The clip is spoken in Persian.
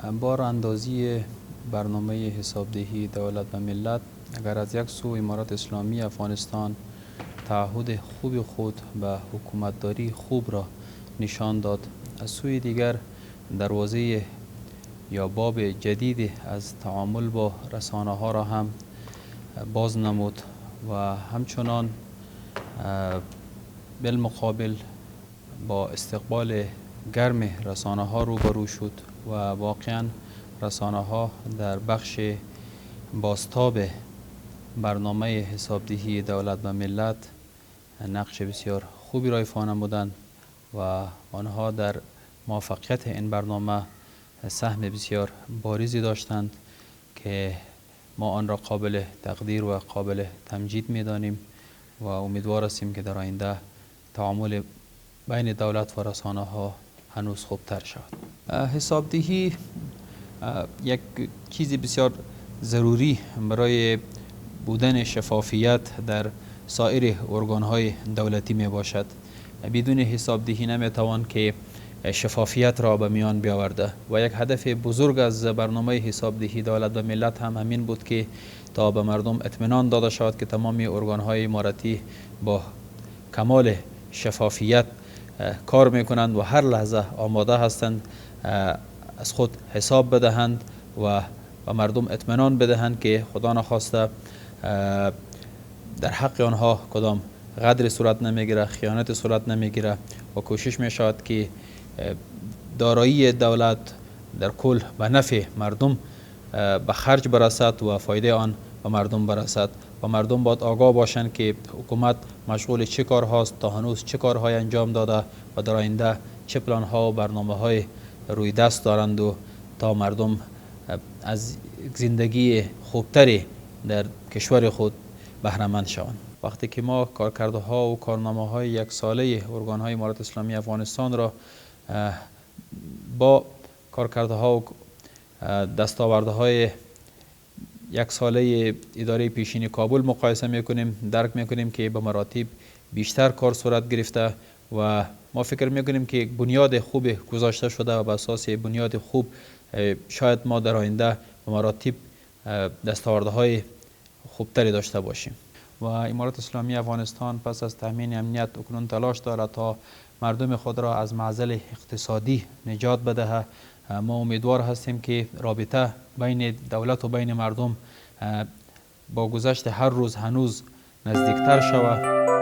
با راهاندازی برنامه حسابدهی دولت و ملت، اگر از یک سو امارت اسلامی افغانستان تعهد خوب خود به حکومتداری خوب را نشان داد، از سوی دیگر دروازه یا باب جدید از تعامل با رسانه ها را هم باز نمود و همچنان بالمقابل با استقبال گرم رسانه ها روبرو شد و واقعا رسانه ها در بخش بازتاب برنامه حسابدهی دولت و ملت نقش بسیار خوبی را ایفا نمودند و آنها در موفقیت این برنامه سهم بسیار بارزی داشتند که ما آن را قابل تقدیر و قابل تمجید می دانیم و امیدوار هستیم که در آینده تعامل بین دولت و رسانه ها هنوز خوبتر شود. حسابدهی یک چیز بسیار ضروری برای بودن شفافیت در سایر ارگان های دولتی می باشد. بدون حسابدهی نمی توان که شفافیت را به میان بیاورده و یک هدف بزرگ از برنامه حسابدهی دولت و ملت هم همین بود که تا به مردم اطمینان داده شود که تمام ارگان های امارتی با کمال شفافیت کار میکنند و هر لحظه آماده هستند از خود حساب بدهند و مردم اطمینان بدهند که خدا نخواسته در حق آنها کدام غدر صورت نمیگیره، خیانت صورت نمیگیره و کوشش می شود که دارایی دولت در کل به نفع مردم به خرج برسد و فایده آن به مردم برسد و مردم باید آگاه باشند که حکومت مشغول چه کار هاست، تا هنوز چه کارهای انجام داده و در آینده چه پلان ها و برنامه های روی دست دارند و تا مردم از زندگی خوبتری در کشور خود بهره مند شوند. وقتی که ما کارکرده ها و کارنامه های یک ساله ارگان های امارت اسلامی افغانستان را با کارکرده ها و دستاورده های یک ساله اداره پیشین کابل مقایسه میکنیم، درک میکنیم که به مراتب بیشتر کار صورت گرفته و ما فکر میکنیم که بنیاد خوب گذاشته شده و به اساس بنیاد خوب شاید ما در آینده به مراتب دستاورده های خوبتری داشته باشیم. و امارت اسلامی افغانستان پس از تامین امنیت اکنون تلاش دارد تا مردم خود را از معضل اقتصادی نجات بدهد. ما امیدوار هستیم که رابطه بین دولت و بین مردم با گذشت هر روز هنوز نزدیکتر شود.